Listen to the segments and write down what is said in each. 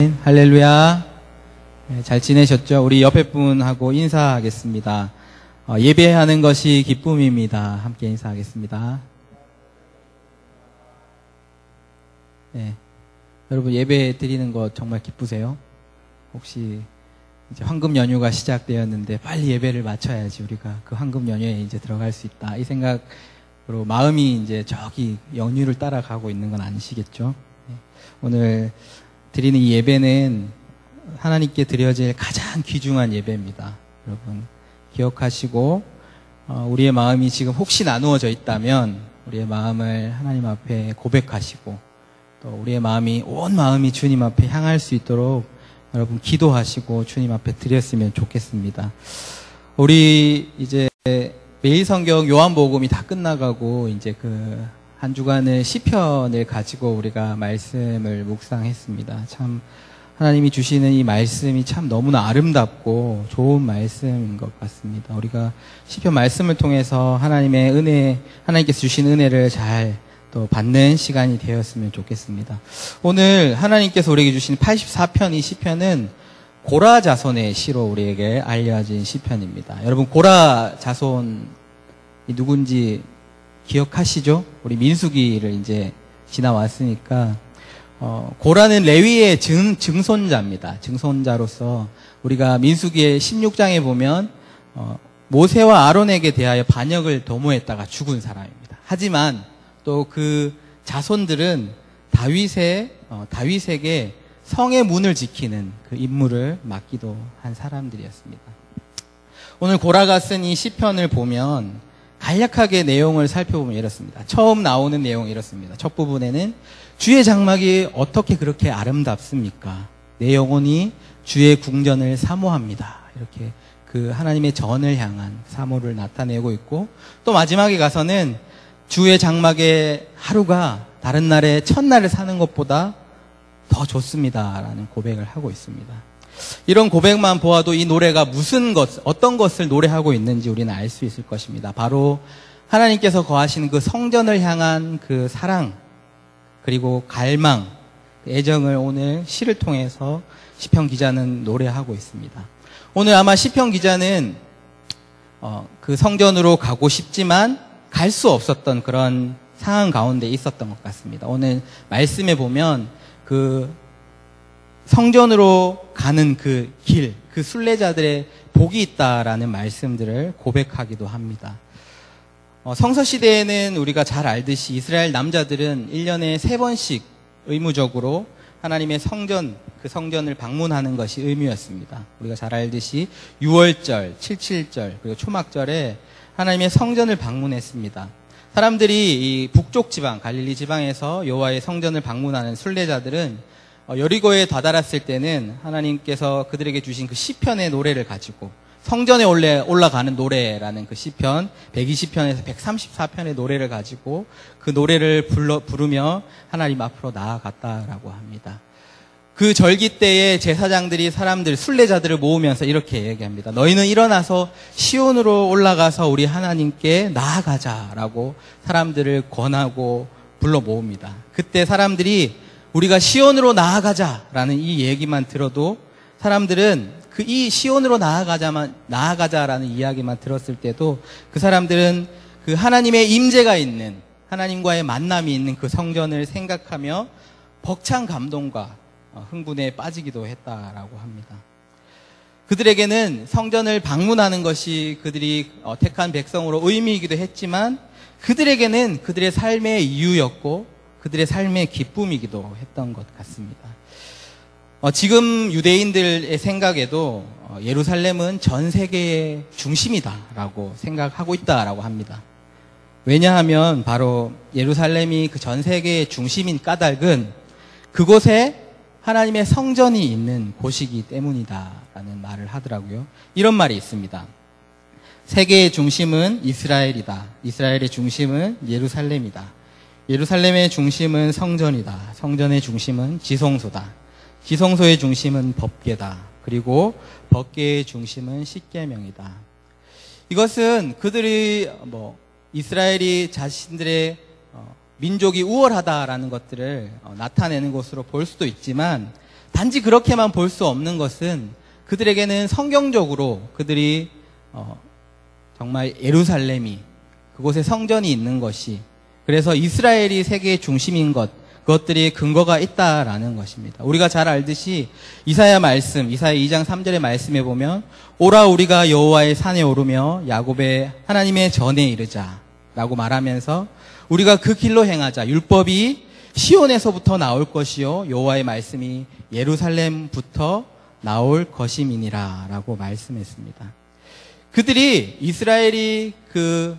할렐루야. 잘 지내셨죠? 우리 옆에 분하고 인사하겠습니다. 예배하는 것이 기쁨입니다. 함께 인사하겠습니다. 네. 여러분 예배 드리는 거 정말 기쁘세요? 혹시 이제 황금 연휴가 시작되었는데 빨리 예배를 마쳐야지 우리가 그 황금 연휴에 이제 들어갈 수 있다. 이 생각으로 마음이 이제 저기 연휴를 따라가고 있는 건 아니시겠죠? 네. 오늘 드리는 이 예배는 하나님께 드려질 가장 귀중한 예배입니다. 여러분 기억하시고 우리의 마음이 지금 혹시 나누어져 있다면 우리의 마음을 하나님 앞에 고백하시고 또 우리의 마음이 온 마음이 주님 앞에 향할 수 있도록 여러분 기도하시고 주님 앞에 드렸으면 좋겠습니다. 우리 이제 매일 성경 요한복음이 다 끝나가고 이제 그 한 주간을 시편을 가지고 우리가 말씀을 묵상했습니다. 참 하나님이 주시는 이 말씀이 참 너무나 아름답고 좋은 말씀인 것 같습니다. 우리가 시편 말씀을 통해서 하나님의 은혜, 하나님께서 주신 은혜를 잘 또 받는 시간이 되었으면 좋겠습니다. 오늘 하나님께서 우리에게 주신 84편 이 시편은 고라 자손의 시로 우리에게 알려진 시편입니다. 여러분 고라 자손이 누군지 기억하시죠? 우리 민수기를 이제 지나왔으니까 고라는 레위의 증손자입니다. 증손자로서 우리가 민수기의 16장에 보면 모세와 아론에게 대하여 반역을 도모했다가 죽은 사람입니다. 하지만 또 그 자손들은 다윗에게 성의 문을 지키는 그 임무를 맡기도 한 사람들이었습니다. 오늘 고라가 쓴 이 시편을 보면 간략하게 내용을 살펴보면 이렇습니다. 처음 나오는 내용이 이렇습니다. 첫 부분에는 주의 장막이 어떻게 그렇게 아름답습니까? 내 영혼이 주의 궁전을 사모합니다. 이렇게 그 하나님의 전을 향한 사모를 나타내고 있고 또 마지막에 가서는 주의 장막의 하루가 다른 날의 첫날을 사는 것보다 더 좋습니다. 라는 고백을 하고 있습니다. 이런 고백만 보아도 이 노래가 어떤 것을 노래하고 있는지 우리는 알 수 있을 것입니다. 바로 하나님께서 거하시는 그 성전을 향한 그 사랑, 그리고 갈망, 애정을 오늘 시를 통해서 시편 기자는 노래하고 있습니다. 오늘 아마 시편 기자는 그 성전으로 가고 싶지만 갈 수 없었던 그런 상황 가운데 있었던 것 같습니다. 오늘 말씀에 보면 그 성전으로 가는 그 길, 그 순례자들의 복이 있다라는 말씀들을 고백하기도 합니다. 성서시대에는 우리가 잘 알듯이 이스라엘 남자들은 1년에 3번씩 의무적으로 하나님의 성전, 그 성전을 방문하는 것이 의무였습니다. 우리가 잘 알듯이 6월절, 77절, 그리고 초막절에 하나님의 성전을 방문했습니다. 사람들이 이 북쪽 지방, 갈릴리 지방에서 여호와의 성전을 방문하는 순례자들은 여리고에 다다랐을 때는 하나님께서 그들에게 주신 그 시편의 노래를 가지고 성전에 올라가는 노래라는 그 시편 120편에서 134편의 노래를 가지고 그 노래를 부르며 하나님 앞으로 나아갔다라고 합니다. 그 절기 때에 제사장들이 순례자들을 모으면서 이렇게 얘기합니다. 너희는 일어나서 시온으로 올라가서 우리 하나님께 나아가자라고 사람들을 권하고 불러 모읍니다. 그때 사람들이 우리가 시온으로 나아가자라는 이 얘기만 들어도 사람들은 이 시온으로 나아가자라는 이야기만 들었을 때도 그 사람들은 그 하나님의 임재가 있는, 하나님과의 만남이 있는 그 성전을 생각하며 벅찬 감동과 흥분에 빠지기도 했다라고 합니다. 그들에게는 성전을 방문하는 것이 그들이 택한 백성으로 의미이기도 했지만 그들에게는 그들의 삶의 이유였고 그들의 삶의 기쁨이기도 했던 것 같습니다. 지금 유대인들의 생각에도 예루살렘은 전 세계의 중심이다라고 생각하고 있다라고 합니다. 왜냐하면 바로 예루살렘이 그 전 세계의 중심인 까닭은 그곳에 하나님의 성전이 있는 곳이기 때문이다라는 말을 하더라고요. 이런 말이 있습니다. 세계의 중심은 이스라엘이다. 이스라엘의 중심은 예루살렘이다. 예루살렘의 중심은 성전이다. 성전의 중심은 지성소다. 지성소의 중심은 법궤다. 그리고 법궤의 중심은 십계명이다. 이것은 그들이 이스라엘이 자신들의 민족이 우월하다라는 것들을 나타내는 것으로 볼 수도 있지만 단지 그렇게만 볼 수 없는 것은 그들에게는 성경적으로 그들이 정말 예루살렘이 그곳에 성전이 있는 것이, 그래서 이스라엘이 세계의 중심인 그것들이 근거가 있다라는 것입니다. 우리가 잘 알듯이 이사야 2장 3절의 말씀에 보면 오라 우리가 여호와의 산에 오르며 야곱의 하나님의 전에 이르자 라고 말하면서 우리가 그 길로 행하자. 율법이 시온에서부터 나올 것이요 여호와의 말씀이 예루살렘부터 나올 것임이니라 라고 말씀했습니다. 그들이 이스라엘이 그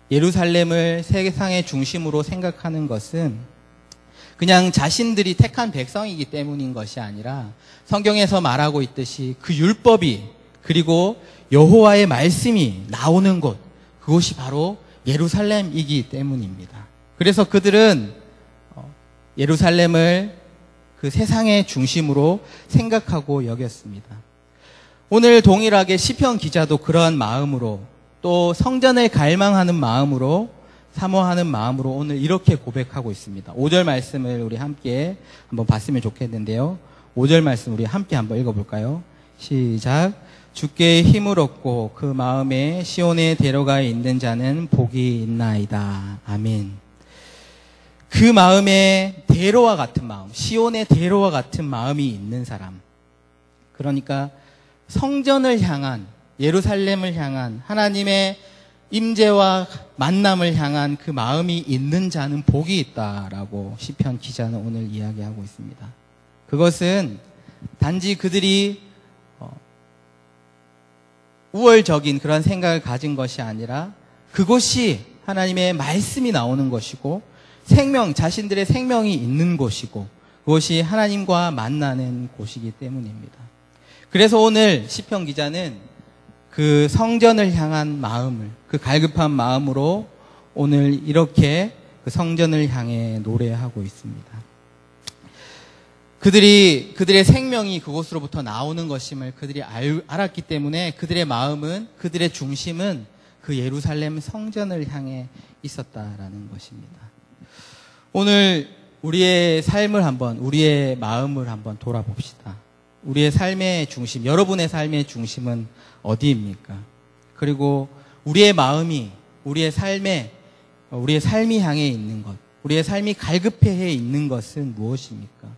예루살렘을 세상의 중심으로 생각하는 것은 그냥 자신들이 택한 백성이기 때문인 것이 아니라 성경에서 말하고 있듯이 그 율법이 그리고 여호와의 말씀이 나오는 곳, 그곳이 바로 예루살렘이기 때문입니다. 그래서 그들은 예루살렘을 그 세상의 중심으로 생각하고 여겼습니다. 오늘 동일하게 시편 기자도 그러한 마음으로, 또 성전을 갈망하는 마음으로, 사모하는 마음으로 오늘 이렇게 고백하고 있습니다. 5절 말씀을 우리 함께 한번 봤으면 좋겠는데요. 5절 말씀 우리 함께 한번 읽어볼까요? 시작. 주께 힘을 얻고 그 마음에 시온에 데려가 있는 자는 복이 있나이다. 아멘. 그 마음에 대로와 같은 마음, 시온의 대로와 같은 마음이 있는 사람, 그러니까 성전을 향한, 예루살렘을 향한 하나님의 임재와 만남을 향한 그 마음이 있는 자는 복이 있다라고 시편 기자는 오늘 이야기하고 있습니다. 그것은 단지 그들이 우월적인 그런 생각을 가진 것이 아니라 그곳이 하나님의 말씀이 나오는 것이고 자신들의 생명이 있는 곳이고 그것이 하나님과 만나는 곳이기 때문입니다. 그래서 오늘 시편 기자는 그 성전을 향한 마음을, 그 갈급한 마음으로 오늘 이렇게 그 성전을 향해 노래하고 있습니다. 그들의 생명이 그곳으로부터 나오는 것임을 그들이 알았기 때문에 그들의 마음은, 그들의 중심은 그 예루살렘 성전을 향해 있었다라는 것입니다. 오늘 우리의 삶을 한번, 우리의 마음을 한번 돌아봅시다. 우리의 삶의 중심, 여러분의 삶의 중심은 어디입니까? 그리고 우리의 마음이, 우리의 삶이 향해 있는 것, 우리의 삶이 갈급해 있는 것은 무엇입니까?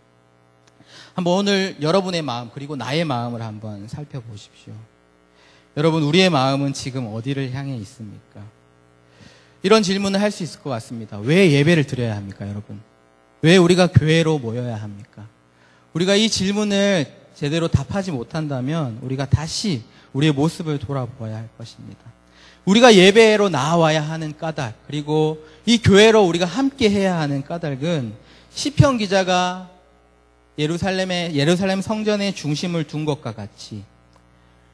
한번 오늘 여러분의 마음, 그리고 나의 마음을 한번 살펴보십시오. 여러분, 우리의 마음은 지금 어디를 향해 있습니까? 이런 질문을 할 수 있을 것 같습니다. 왜 예배를 드려야 합니까, 여러분? 왜 우리가 교회로 모여야 합니까? 우리가 이 질문을 제대로 답하지 못한다면 우리가 다시 우리의 모습을 돌아보아야 할 것입니다. 우리가 예배로 나와야 하는 까닭, 그리고 이 교회로 우리가 함께 해야 하는 까닭은 시편 기자가 예루살렘 성전의 중심을 둔 것과 같이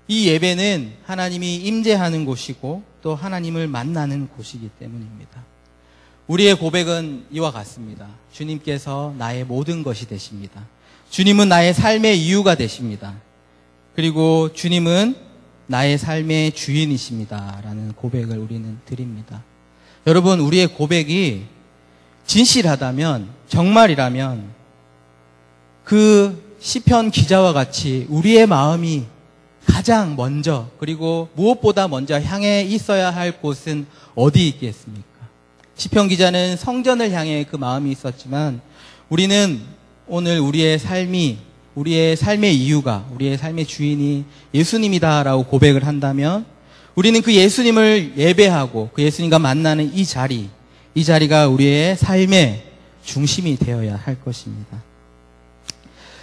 이 예배는 하나님이 임재하는 곳이고 또 하나님을 만나는 곳이기 때문입니다. 우리의 고백은 이와 같습니다. 주님께서 나의 모든 것이 되십니다. 주님은 나의 삶의 이유가 되십니다. 그리고 주님은 나의 삶의 주인이십니다. 라는 고백을 우리는 드립니다. 여러분, 우리의 고백이 진실하다면, 정말이라면 그 시편 기자와 같이 우리의 마음이 가장 먼저, 그리고 무엇보다 먼저 향해 있어야 할 곳은 어디 있겠습니까? 시편 기자는 성전을 향해 그 마음이 있었지만 우리는 오늘 우리의 삶의 이유가, 우리의 삶의 주인이 예수님이다라고 고백을 한다면 우리는 그 예수님을 예배하고 그 예수님과 만나는 이 자리가 우리의 삶의 중심이 되어야 할 것입니다.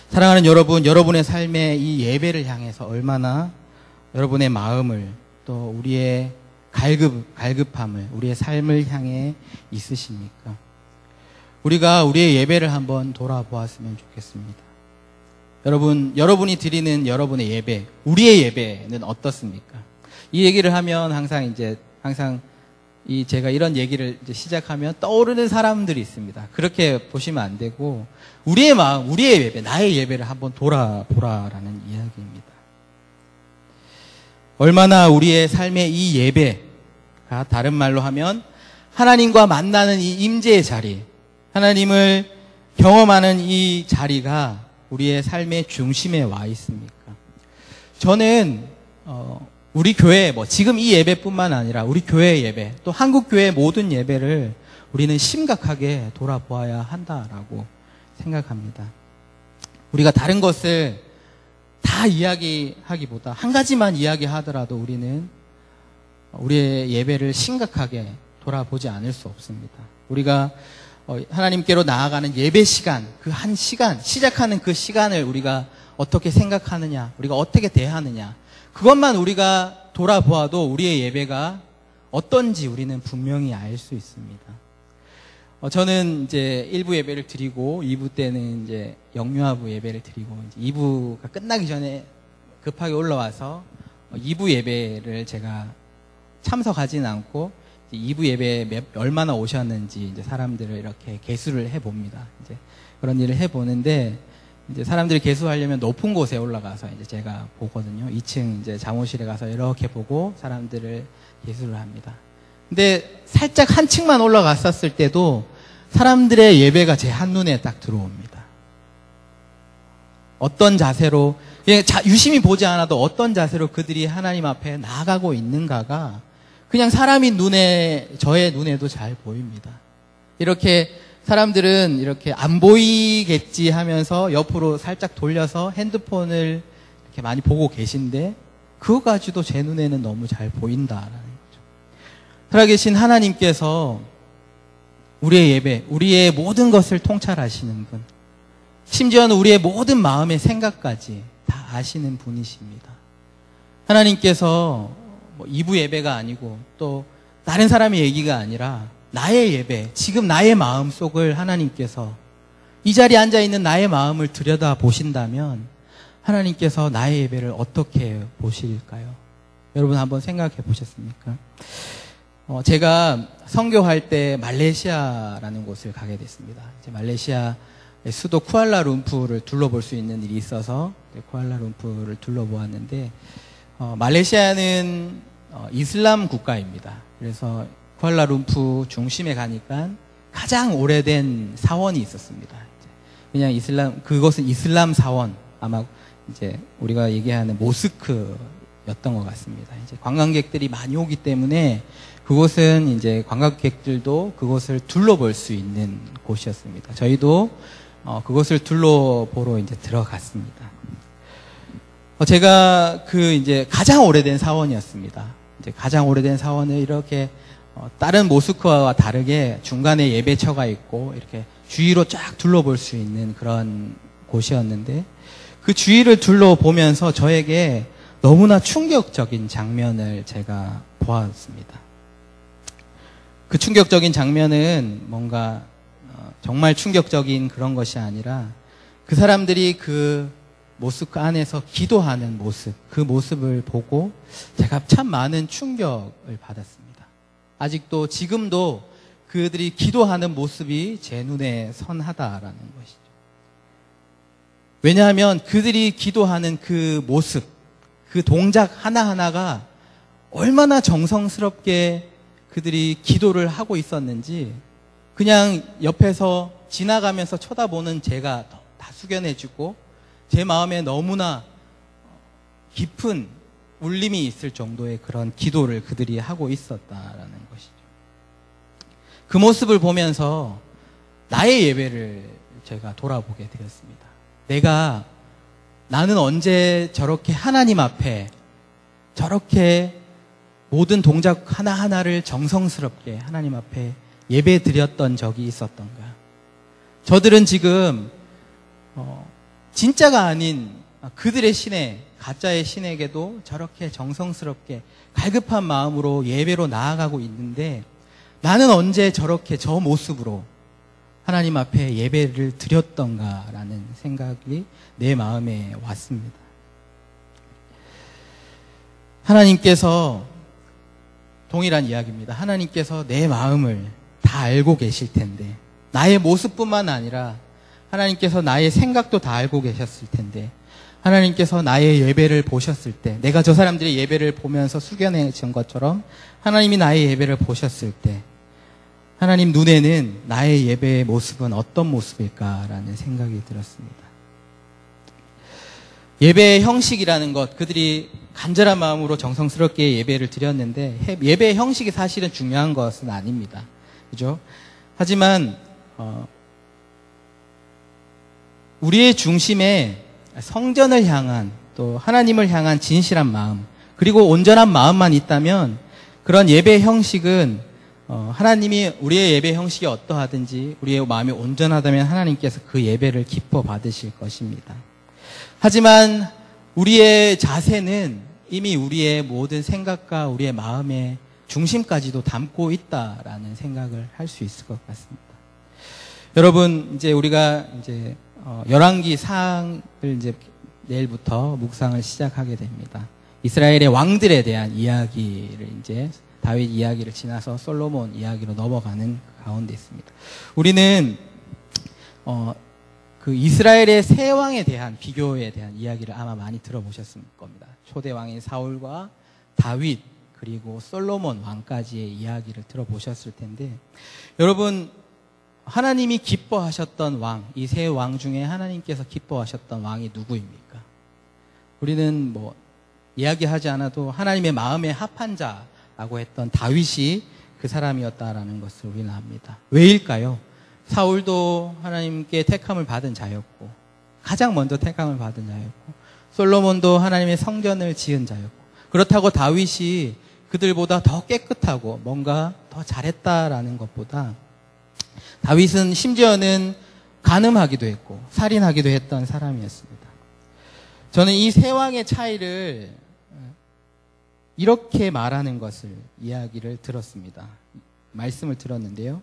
사랑하는 여러분, 여러분의 삶의 이 예배를 향해서 얼마나 여러분의 마음을, 또 우리의 갈급함을, 우리의 삶을 향해 있으십니까? 우리가 우리의 예배를 한번 돌아보았으면 좋겠습니다. 여러분이 드리는 여러분의 예배, 우리의 예배는 어떻습니까? 이 얘기를 하면 항상 제가 이런 얘기를 시작하면 떠오르는 사람들이 있습니다. 그렇게 보시면 안 되고, 우리의 마음, 우리의 예배, 나의 예배를 한번 돌아보라라는 이야기입니다. 얼마나 우리의 삶의 이 예배가, 다른 말로 하면 하나님과 만나는 이 임재의 자리, 하나님을 경험하는 이 자리가 우리의 삶의 중심에 와 있습니까? 저는 우리 교회 지금 이 예배뿐만 아니라 우리 교회 예배 또 한국 교회 모든 예배를 우리는 심각하게 돌아보아야 한다라고 생각합니다. 우리가 다른 것을 다 이야기하기보다 한 가지만 이야기하더라도 우리는 우리의 예배를 심각하게 돌아보지 않을 수 없습니다. 우리가 하나님께로 나아가는 예배 시간, 그 한 시간, 시작하는 그 시간을 우리가 어떻게 생각하느냐, 우리가 어떻게 대하느냐, 그것만 우리가 돌아보아도 우리의 예배가 어떤지 우리는 분명히 알 수 있습니다. 저는 이제 1부 예배를 드리고 2부 때는 이제 영유아부 예배를 드리고 이제 2부가 끝나기 전에 급하게 올라와서 2부 예배를 제가 참석하지는 않고 2부 예배에 얼마나 오셨는지 이제 사람들을 이렇게 계수를 해봅니다. 이제 그런 일을 해보는데 이제 사람들이 계수하려면 높은 곳에 올라가서 이제 제가 보거든요. 2층 이제 잠옷실에 가서 이렇게 보고 사람들을 계수를 합니다. 근데 살짝 한 층만 올라갔었을 때도 사람들의 예배가 제 한눈에 딱 들어옵니다. 어떤 자세로, 그냥 유심히 보지 않아도 어떤 자세로 그들이 하나님 앞에 나아가고 있는가가 그냥 사람이 저의 눈에도 잘 보입니다. 이렇게 사람들은 이렇게 안 보이겠지 하면서 옆으로 살짝 돌려서 핸드폰을 이렇게 많이 보고 계신데 그거 가지고도 제 눈에는 너무 잘 보인다라는 거죠. 살아계신 하나님께서 우리의 예배, 우리의 모든 것을 통찰하시는 분, 심지어는 우리의 모든 마음의 생각까지 다 아시는 분이십니다. 하나님께서 2부 예배가 아니고 또 다른 사람의 얘기가 아니라 나의 예배, 지금 나의 마음 속을 하나님께서 이 자리에 앉아있는 나의 마음을 들여다 보신다면 하나님께서 나의 예배를 어떻게 보실까요? 여러분 한번 생각해 보셨습니까? 제가 선교할 때 말레이시아라는 곳을 가게 됐습니다. 이제 말레이시아 수도 쿠알라룸푸르를 둘러볼 수 있는 일이 있어서 쿠알라룸푸르를 둘러보았는데 말레이시아는 이슬람 국가입니다. 그래서 쿠알라룸푸르 중심에 가니까 가장 오래된 사원이 있었습니다. 그냥 그것은 이슬람 사원, 아마 이제 우리가 얘기하는 모스크였던 것 같습니다. 이제 관광객들이 많이 오기 때문에 그곳은 이제 관광객들도 그곳을 둘러볼 수 있는 곳이었습니다. 저희도 그곳을 둘러보러 이제 들어갔습니다. 제가 이제 가장 오래된 사원이었습니다. 이제 가장 오래된 사원을 이렇게 다른 모스크와 다르게 중간에 예배처가 있고 이렇게 주위로 쫙 둘러볼 수 있는 그런 곳이었는데 그 주위를 둘러보면서 저에게 너무나 충격적인 장면을 제가 보았습니다. 그 충격적인 장면은 뭔가 정말 충격적인 그런 것이 아니라 그 사람들이 그 모스크 안에서 기도하는 모습, 그 모습을 보고 제가 참 많은 충격을 받았습니다. 아직도 지금도 그들이 기도하는 모습이 제 눈에 선하다라는 것이죠. 왜냐하면 그들이 기도하는 그 모습, 그 동작 하나하나가 얼마나 정성스럽게 그들이 기도를 하고 있었는지 그냥 옆에서 지나가면서 쳐다보는 제가 다 숙연해지고 제 마음에 너무나 깊은 울림이 있을 정도의 그런 기도를 그들이 하고 있었다라는 것이죠. 그 모습을 보면서 나의 예배를 제가 돌아보게 되었습니다. 나는 언제 저렇게 하나님 앞에 저렇게 모든 동작 하나하나를 정성스럽게 하나님 앞에 예배 드렸던 적이 있었던가. 저들은 지금 진짜가 아닌 그들의 신에, 가짜의 신에게도 저렇게 정성스럽게 갈급한 마음으로 예배로 나아가고 있는데 나는 언제 저렇게 저 모습으로 하나님 앞에 예배를 드렸던가라는 생각이 내 마음에 왔습니다. 하나님께서 동일한 이야기입니다. 하나님께서 내 마음을 다 알고 계실 텐데 나의 모습뿐만 아니라 하나님께서 나의 생각도 다 알고 계셨을 텐데 하나님께서 나의 예배를 보셨을 때 내가 저 사람들의 예배를 보면서 숙연해진 것처럼 하나님이 나의 예배를 보셨을 때 하나님 눈에는 나의 예배의 모습은 어떤 모습일까라는 생각이 들었습니다. 예배의 형식이라는 것, 그들이 간절한 마음으로 정성스럽게 예배를 드렸는데 예배의 형식이 사실은 중요한 것은 아닙니다. 그죠? 하지만 우리의 중심에 성전을 향한 또 하나님을 향한 진실한 마음 그리고 온전한 마음만 있다면 그런 예배의 형식은 하나님이 우리의 예배 형식이 어떠하든지 우리의 마음이 온전하다면 하나님께서 그 예배를 기뻐 받으실 것입니다. 하지만 우리의 자세는 이미 우리의 모든 생각과 우리의 마음의 중심까지도 담고 있다라는 생각을 할 수 있을 것 같습니다. 여러분, 이제 우리가 이제 열왕기 사항을 이제 내일부터 묵상을 시작하게 됩니다. 이스라엘의 왕들에 대한 이야기를 이제 다윗 이야기를 지나서 솔로몬 이야기로 넘어가는 가운데 있습니다. 우리는 그 이스라엘의 세 왕에 대한 비교에 대한 이야기를 아마 많이 들어보셨을 겁니다. 초대 왕인 사울과 다윗 그리고 솔로몬 왕까지의 이야기를 들어보셨을 텐데 여러분 하나님이 기뻐하셨던 왕, 이 세 왕 중에 하나님께서 기뻐하셨던 왕이 누구입니까? 우리는 뭐 이야기하지 않아도 하나님의 마음에 합한 자라고 했던 다윗이 그 사람이었다라는 것을 우리는 압니다. 왜일까요? 사울도 하나님께 택함을 받은 자였고 가장 먼저 택함을 받은 자였고 솔로몬도 하나님의 성전을 지은 자였고 그렇다고 다윗이 그들보다 더 깨끗하고 뭔가 더 잘했다라는 것보다 다윗은 심지어는 간음하기도 했고 살인하기도 했던 사람이었습니다. 저는 이 세 왕의 차이를 이렇게 말하는 것을 이야기를 들었습니다. 말씀을 들었는데요.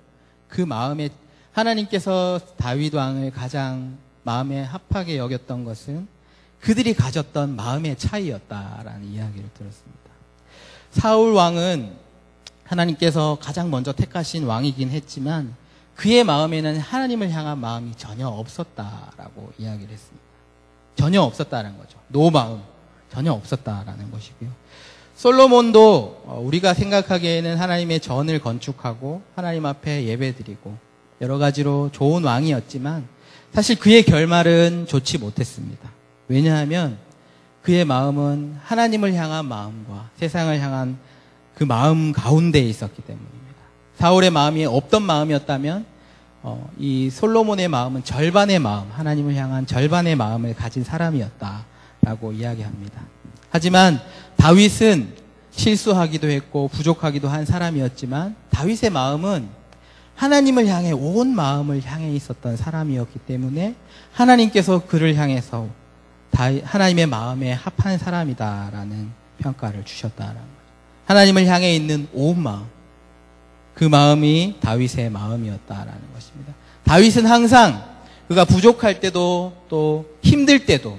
그 마음에 하나님께서 다윗 왕을 가장 마음에 합하게 여겼던 것은 그들이 가졌던 마음의 차이였다라는 이야기를 들었습니다. 사울 왕은 하나님께서 가장 먼저 택하신 왕이긴 했지만 그의 마음에는 하나님을 향한 마음이 전혀 없었다라고 이야기를 했습니다. 전혀 없었다는 거죠. 노마음 전혀 없었다라는 것이고요. 솔로몬도 우리가 생각하기에는 하나님의 전을 건축하고 하나님 앞에 예배드리고 여러 가지로 좋은 왕이었지만 사실 그의 결말은 좋지 못했습니다. 왜냐하면 그의 마음은 하나님을 향한 마음과 세상을 향한 그 마음 가운데에 있었기 때문입니다. 사울의 마음이 없던 마음이었다면 이 솔로몬의 마음은 절반의 마음, 하나님을 향한 절반의 마음을 가진 사람이었다라고 이야기합니다. 하지만 다윗은 실수하기도 했고 부족하기도 한 사람이었지만 다윗의 마음은 하나님을 향해 온 마음을 향해 있었던 사람이었기 때문에 하나님께서 그를 향해서 하나님의 마음에 합한 사람이다라는 평가를 주셨다라는 거죠. 하나님을 향해 있는 온 마음, 그 마음이 다윗의 마음이었다라는 것입니다. 다윗은 항상 그가 부족할 때도 또 힘들 때도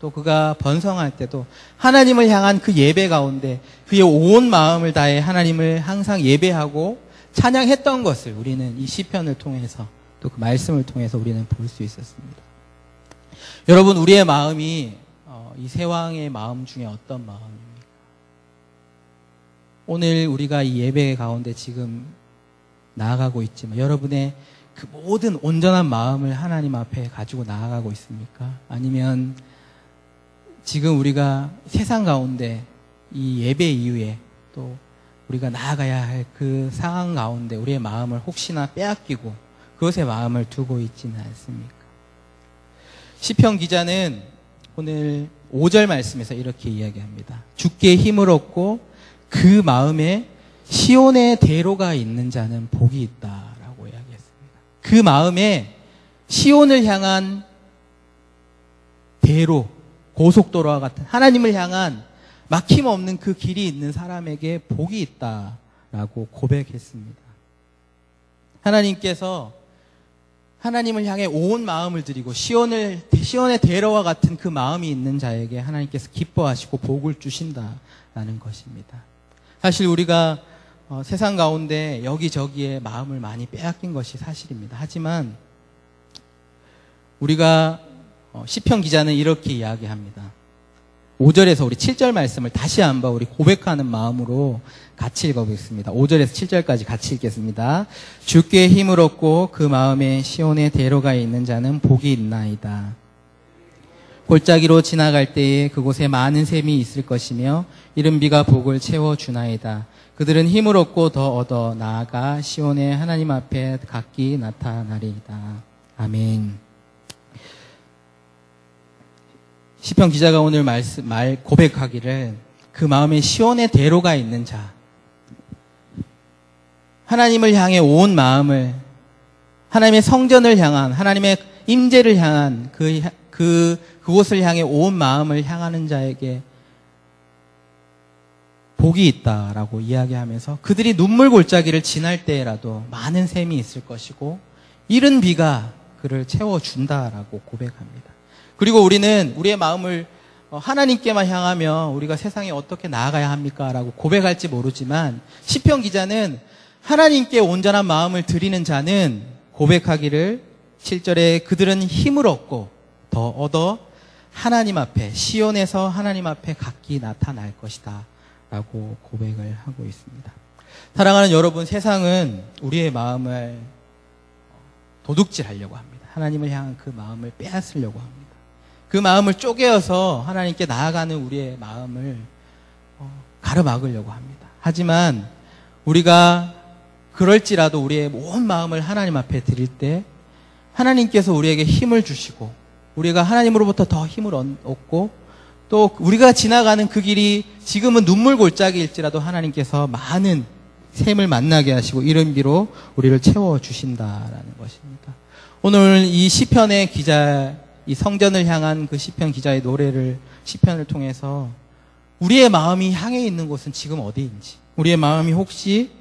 또 그가 번성할 때도 하나님을 향한 그 예배 가운데 그의 온 마음을 다해 하나님을 항상 예배하고 찬양했던 것을 우리는 이 시편을 통해서 또 그 말씀을 통해서 우리는 볼 수 있었습니다. 여러분 우리의 마음이 이 세 왕의 마음 중에 어떤 마음입니까? 오늘 우리가 이 예배 가운데 지금 나아가고 있지만 여러분의 그 모든 온전한 마음을 하나님 앞에 가지고 나아가고 있습니까? 아니면 지금 우리가 세상 가운데 이 예배 이후에 또 우리가 나아가야 할 그 상황 가운데 우리의 마음을 혹시나 빼앗기고 그것에 마음을 두고 있지는 않습니까? 시편 기자는 오늘 5절 말씀에서 이렇게 이야기합니다. 주께 힘을 얻고 그 마음에 시온의 대로가 있는 자는 복이 있다라고 이야기했습니다. 그 마음에 시온을 향한 대로, 고속도로와 같은 하나님을 향한 막힘없는 그 길이 있는 사람에게 복이 있다라고 고백했습니다. 하나님께서 하나님을 향해 온 마음을 드리고 시온의 대로와 같은 그 마음이 있는 자에게 하나님께서 기뻐하시고 복을 주신다라는 것입니다. 사실 우리가 세상 가운데 여기저기에 마음을 많이 빼앗긴 것이 사실입니다. 하지만 우리가 시편 기자는 이렇게 이야기합니다. 5절에서 우리 7절 말씀을 다시 한번 우리 고백하는 마음으로 같이 읽어보겠습니다. 5절에서 7절까지 같이 읽겠습니다. 주께 힘을 얻고 그 마음에 시온의 대로가 있는 자는 복이 있나이다. 골짜기로 지나갈 때에 그곳에 많은 샘이 있을 것이며 이른 비가 복을 채워주나이다. 그들은 힘을 얻고 더 얻어 나아가 시온의 하나님 앞에 각기 나타나리이다. 아멘. 시편 기자가 오늘 고백하기를 그 마음에 시온의 대로가 있는 자, 하나님을 향해 온 마음을, 하나님의 성전을 향한, 하나님의 임재를 향한 그곳을 향해 온 마음을 향하는 자에게 복이 있다라고 이야기하면서 그들이 눈물 골짜기를 지날 때라도 많은 샘이 있을 것이고 이른 비가 그를 채워준다라고 고백합니다. 그리고 우리는 우리의 마음을 하나님께만 향하며 우리가 세상에 어떻게 나아가야 합니까? 라고 고백할지 모르지만 시편 기자는 하나님께 온전한 마음을 드리는 자는 고백하기를 7절에 그들은 힘을 얻고 더 얻어 하나님 앞에 시온에서 하나님 앞에 각기 나타날 것이다 라고 고백을 하고 있습니다. 사랑하는 여러분, 세상은 우리의 마음을 도둑질하려고 합니다. 하나님을 향한 그 마음을 빼앗으려고 합니다. 그 마음을 쪼개어서 하나님께 나아가는 우리의 마음을 가로막으려고 합니다. 하지만 우리가 그럴지라도 우리의 온 마음을 하나님 앞에 드릴 때 하나님께서 우리에게 힘을 주시고 우리가 하나님으로부터 더 힘을 얻고 또 우리가 지나가는 그 길이 지금은 눈물 골짜기일지라도 하나님께서 많은 샘을 만나게 하시고 이른 비로 우리를 채워주신다라는 것입니다. 오늘 이 시편의 기자, 이 성전을 향한 그 시편 기자의 시편을 통해서 우리의 마음이 향해 있는 곳은 지금 어디인지, 우리의 마음이 혹시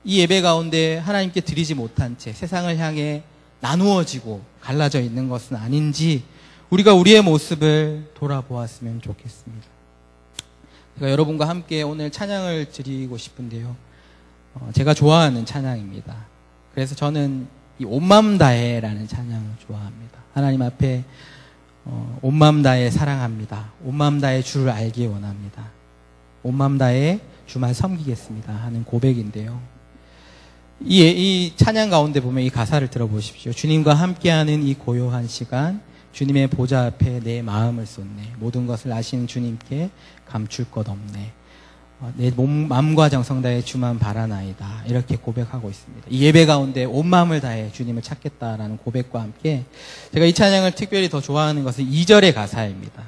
이 예배 가운데 하나님께 드리지 못한 채 세상을 향해 나누어지고 갈라져 있는 것은 아닌지 우리가 우리의 모습을 돌아보았으면 좋겠습니다. 제가 여러분과 함께 오늘 찬양을 드리고 싶은데요. 제가 좋아하는 찬양입니다. 그래서 저는 이 온 마음 다해라는 찬양을 좋아합니다. 하나님 앞에 온 마음 다해 사랑합니다. 온 마음 다해 주를 알기 원합니다. 온 마음 다해 주만 섬기겠습니다 하는 고백인데요. 이 찬양 가운데 보면 이 가사를 들어보십시오. 주님과 함께하는 이 고요한 시간, 주님의 보좌 앞에 내 마음을 쏟네. 모든 것을 아시는 주님께 감출 것 없네. 내 마음과 정성 다해 주만 바라나이다. 이렇게 고백하고 있습니다. 이 예배 가운데 온 마음을 다해 주님을 찾겠다라는 고백과 함께 제가 이 찬양을 특별히 더 좋아하는 것은 2절의 가사입니다.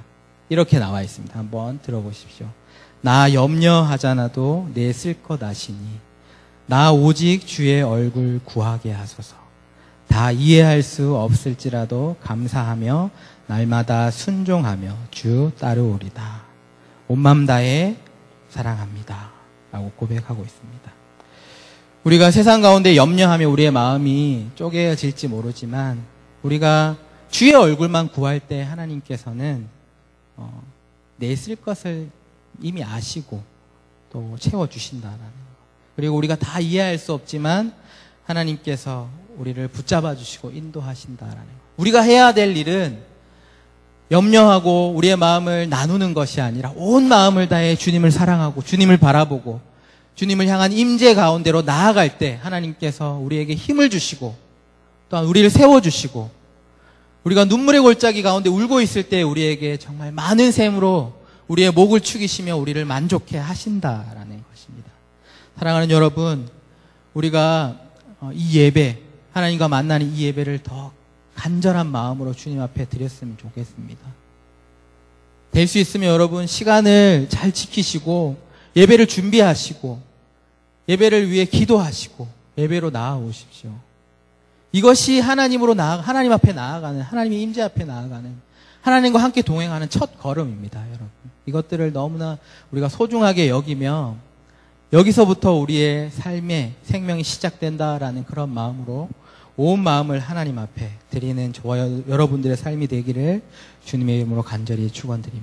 이렇게 나와 있습니다. 한번 들어보십시오. 나 염려하잖아도 내 쓸 것 아시니 나 오직 주의 얼굴 구하게 하소서. 다 이해할 수 없을지라도 감사하며 날마다 순종하며 주 따르오리다. 온 마음 다해 사랑합니다 라고 고백하고 있습니다. 우리가 세상 가운데 염려하며 우리의 마음이 쪼개질지 모르지만 우리가 주의 얼굴만 구할 때 하나님께서는 내 쓸 것을 이미 아시고 또 채워주신다라는 것. 그리고 우리가 다 이해할 수 없지만 하나님께서 우리를 붙잡아 주시고 인도하신다라는 것. 우리가 해야 될 일은 염려하고 우리의 마음을 나누는 것이 아니라 온 마음을 다해 주님을 사랑하고 주님을 바라보고 주님을 향한 임재 가운데로 나아갈 때 하나님께서 우리에게 힘을 주시고 또한 우리를 세워주시고 우리가 눈물의 골짜기 가운데 울고 있을 때 우리에게 정말 많은 샘으로 우리의 목을 축이시며 우리를 만족해 하신다라는 것입니다. 사랑하는 여러분, 우리가 이 예배, 하나님과 만나는 이 예배를 더 간절한 마음으로 주님 앞에 드렸으면 좋겠습니다. 될 수 있으면 여러분 시간을 잘 지키시고 예배를 준비하시고 예배를 위해 기도하시고 예배로 나아오십시오. 이것이 하나님 앞에 나아가는, 하나님의 임재 앞에 나아가는, 하나님과 함께 동행하는 첫 걸음입니다, 여러분. 이것들을 너무나 우리가 소중하게 여기며 여기서부터 우리의 삶의 생명이 시작된다라는 그런 마음으로 온 마음을 하나님 앞에 드리는 저와 여러분들의 삶이 되기를 주님의 이름으로 간절히 축원드립니다.